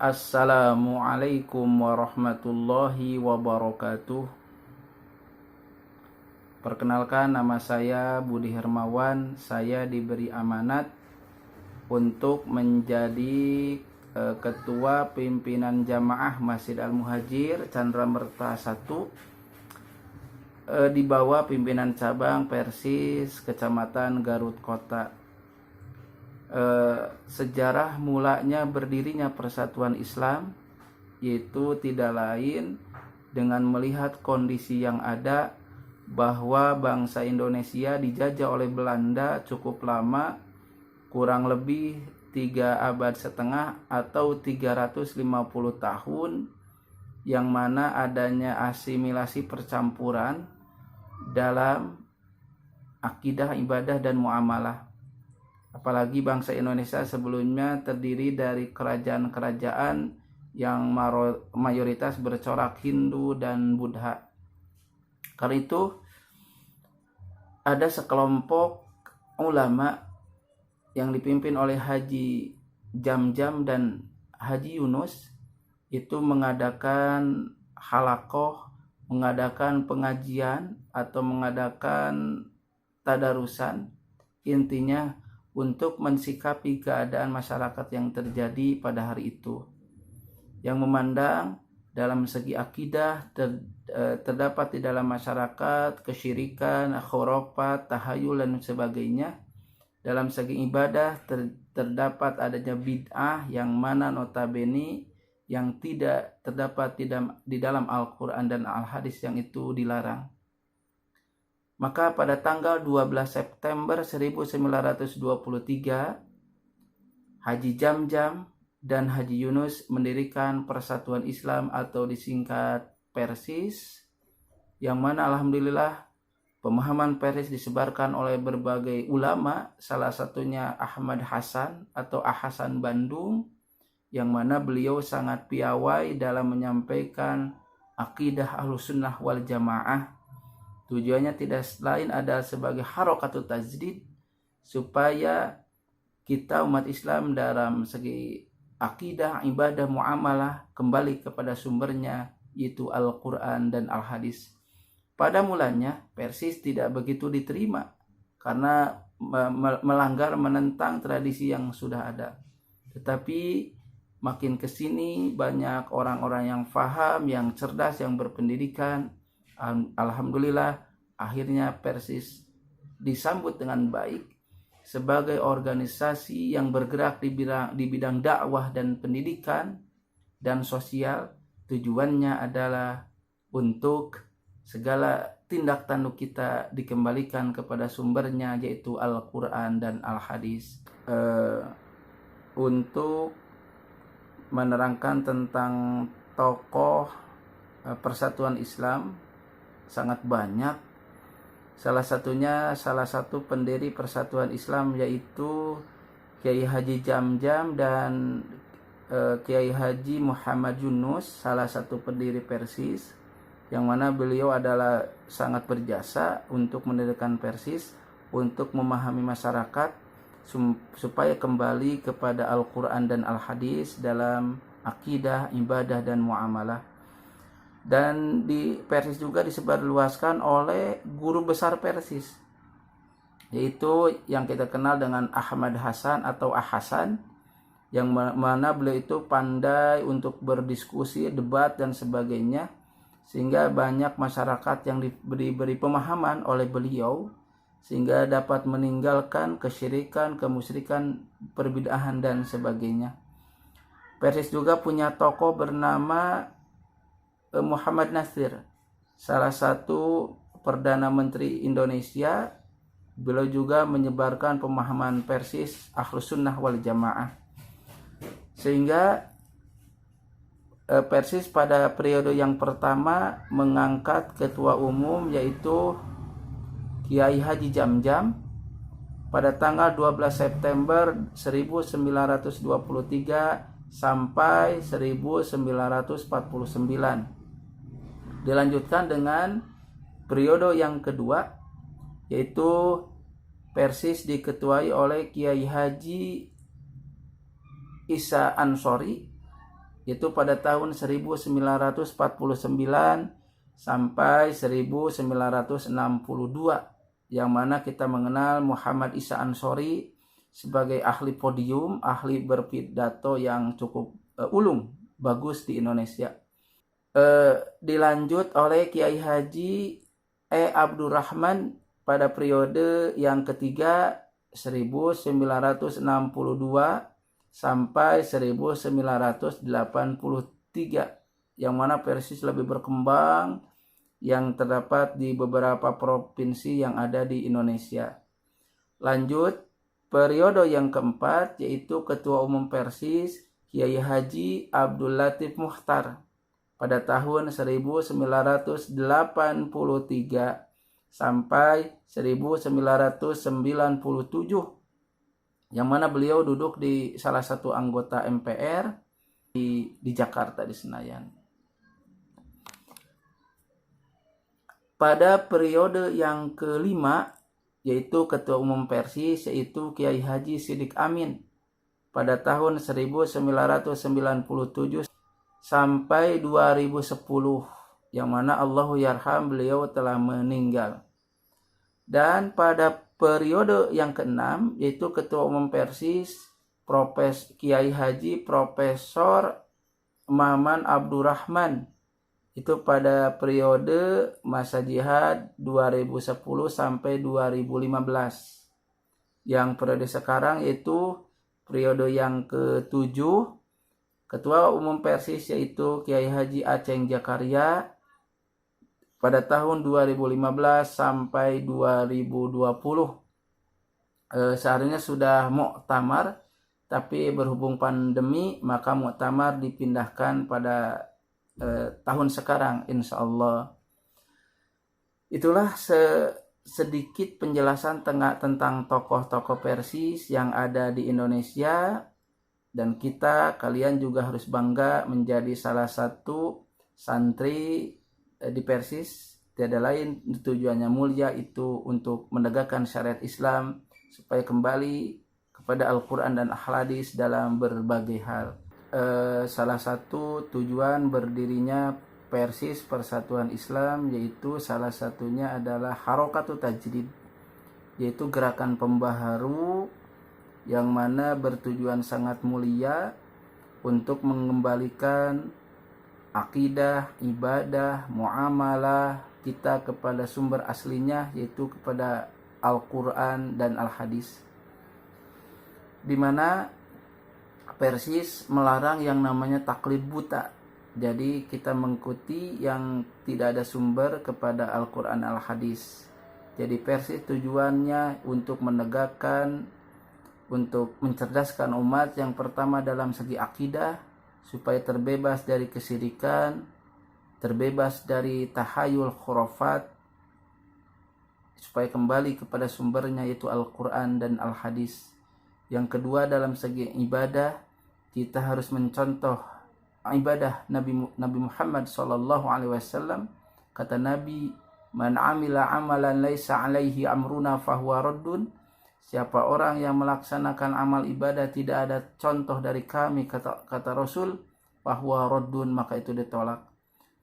Assalamualaikum warahmatullahi wabarakatuh. Perkenalkan, nama saya Budi Hermawan. Saya diberi amanat untuk menjadi Ketua Pimpinan Jamaah Masjid Al-Muhajir Chandra Merta 1 di bawah pimpinan cabang Persis Kecamatan Garut Kota. Sejarah mulanya berdirinya Persatuan Islam yaitu tidak lain dengan melihat kondisi yang ada bahwa bangsa Indonesia dijajah oleh Belanda cukup lama, kurang lebih 3 abad setengah atau 350 tahun, yang mana adanya asimilasi percampuran dalam akidah, ibadah, dan muamalah. Apalagi bangsa Indonesia sebelumnya terdiri dari kerajaan-kerajaan yang mayoritas bercorak Hindu dan Buddha. Karena itu ada sekelompok ulama yang dipimpin oleh Haji Jamjam dan Haji Yunus itu mengadakan halaqoh, mengadakan pengajian atau mengadakan tadarusan, intinya untuk mensikapi keadaan masyarakat yang terjadi pada hari itu, yang memandang dalam segi akidah terdapat di dalam masyarakat kesyirikan, khurafat, tahayul, dan sebagainya. Dalam segi ibadah terdapat adanya bid'ah yang mana notabene yang tidak terdapat di dalam Al-Quran dan Al-Hadis yang itu dilarang. Maka pada tanggal 12 September 1923, Haji Jamjam dan Haji Yunus mendirikan Persatuan Islam atau disingkat Persis, yang mana alhamdulillah pemahaman Persis disebarkan oleh berbagai ulama, salah satunya Ahmad Hasan atau Ahasan Bandung, yang mana beliau sangat piawai dalam menyampaikan akidah Ahlussunnah wal Jamaah. Tujuannya tidak lain adalah sebagai harokatut tajdid, supaya kita umat Islam dalam segi akidah, ibadah, muamalah kembali kepada sumbernya, yaitu Al-Quran dan Al-Hadis. Pada mulanya Persis tidak begitu diterima karena melanggar, menentang tradisi yang sudah ada. Tetapi makin kesini banyak orang-orang yang faham, yang cerdas, yang berpendidikan. Alhamdulillah akhirnya Persis disambut dengan baik sebagai organisasi yang bergerak di bidang dakwah dan pendidikan dan sosial. Tujuannya adalah untuk segala tindak tanduk kita dikembalikan kepada sumbernya, yaitu Al-Quran dan Al-Hadis. Untuk menerangkan tentang tokoh Persatuan Islam sangat banyak. Salah satu pendiri Persatuan Islam yaitu Kiai Haji Jamjam dan Kiai Haji Muhammad Yunus, salah satu pendiri Persis, yang mana beliau adalah sangat berjasa untuk mendirikan Persis, untuk memahami masyarakat supaya kembali kepada Al-Quran dan Al-Hadis dalam akidah, ibadah, dan muamalah. Dan di Persis juga disebarluaskan oleh guru besar Persis, yaitu yang kita kenal dengan Ahmad Hasan atau Ahasan, yang mana beliau itu pandai untuk berdiskusi, debat, dan sebagainya, sehingga banyak masyarakat yang diberi pemahaman oleh beliau sehingga dapat meninggalkan kesyirikan, kemusyrikan, perbid'ahan, dan sebagainya. Persis juga punya tokoh bernama Muhammad Nasir, salah satu Perdana Menteri Indonesia. Beliau juga menyebarkan pemahaman Persis Ahlussunnah wal Jamaah, sehingga Persis pada periode yang pertama mengangkat ketua umum yaitu Kiai Haji Jamjam pada tanggal 12 September 1923 sampai 1949. Dilanjutkan dengan periode yang kedua, yaitu Persis diketuai oleh Kiai Haji Isa Ansori itu pada tahun 1949 sampai 1962, yang mana kita mengenal Muhammad Isa Ansori sebagai ahli podium, ahli berpidato yang cukup ulung, bagus di Indonesia. Dilanjut oleh Kiai Haji Abdurrahman pada periode yang ketiga 1962 sampai 1983, yang mana Persis lebih berkembang, yang terdapat di beberapa provinsi yang ada di Indonesia. Lanjut, periode yang keempat yaitu Ketua Umum Persis Kiai Haji Abdul Latif Mukhtar pada tahun 1983 sampai 1997, yang mana beliau duduk di salah satu anggota MPR di Jakarta, di Senayan. Pada periode yang kelima yaitu Ketua Umum Persis yaitu Kiai Haji Sidik Amin pada tahun 1997 sampai 2010, yang mana Allahu yarham, beliau telah meninggal. Dan pada periode yang keenam yaitu Ketua Umum Persis Kiai Haji Profesor Maman Abdurrahman, itu pada periode masa jihad 2010 sampai 2015. Yang periode sekarang yaitu periode yang ketujuh Ketua Umum Persis yaitu Kiai Haji Aceng Jakaria pada tahun 2015 sampai 2020. Seharusnya sudah muktamar, tapi berhubung pandemi maka muktamar dipindahkan pada tahun sekarang, insya Allah. Itulah sedikit penjelasan tentang tokoh-tokoh Persis yang ada di Indonesia, dan kalian juga harus bangga menjadi salah satu santri di Persis. Tiada lain tujuannya mulia itu untuk menegakkan syariat Islam supaya kembali kepada Al-Quran dan Al-Hadis dalam berbagai hal. Salah satu tujuan berdirinya Persis Persatuan Islam yaitu salah satunya adalah Harokatu Tajdid, yaitu gerakan pembaharu yang mana bertujuan sangat mulia untuk mengembalikan akidah, ibadah, muamalah kita kepada sumber aslinya, yaitu kepada Al-Quran dan Al-Hadis, di mana Persis melarang yang namanya taklid buta. Jadi kita mengikuti yang tidak ada sumber kepada Al-Quran Al-Hadis. Jadi Persis tujuannya untuk menegakkan, untuk mencerdaskan umat yang pertama dalam segi akidah, supaya terbebas dari kesyirikan, terbebas dari tahayul khurafat, supaya kembali kepada sumbernya yaitu Al-Quran dan Al-Hadis. Yang kedua, dalam segi ibadah, kita harus mencontoh ibadah Nabi Muhammad SAW. Kata Nabi, "Man amila amalan laisa alaihi amruna fahuwa raddun." Siapa orang yang melaksanakan amal ibadah tidak ada contoh dari kami, kata Rasul, fahuwa raddun, maka itu ditolak.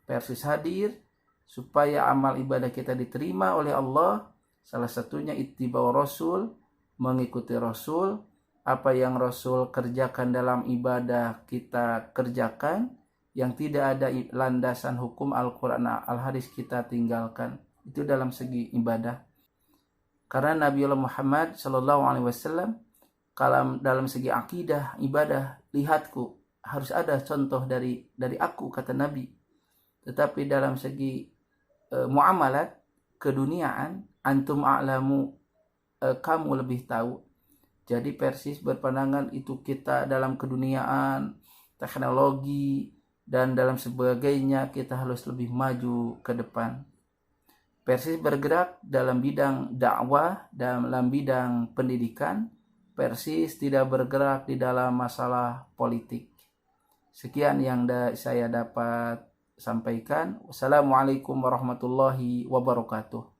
Persis hadir supaya amal ibadah kita diterima oleh Allah. Salah satunya ittiba'u Rasul, mengikuti Rasul. Apa yang Rasul kerjakan dalam ibadah kita kerjakan, yang tidak ada landasan hukum Al-Quran Al-Hadis kita tinggalkan. Itu dalam segi ibadah. Karena Nabi Muhammad SAW kalau dalam segi akidah, ibadah, lihatku, harus ada contoh dari aku, kata Nabi. Tetapi dalam segi muamalat, keduniaan, antum a'lamu, kamu lebih tahu. Jadi Persis berpandangan itu kita dalam keduniaan, teknologi, dan dalam sebagainya kita harus lebih maju ke depan. Persis bergerak dalam bidang dakwah, dalam bidang pendidikan. Persis tidak bergerak di dalam masalah politik. Sekian yang saya dapat sampaikan. Wassalamualaikum warahmatullahi wabarakatuh.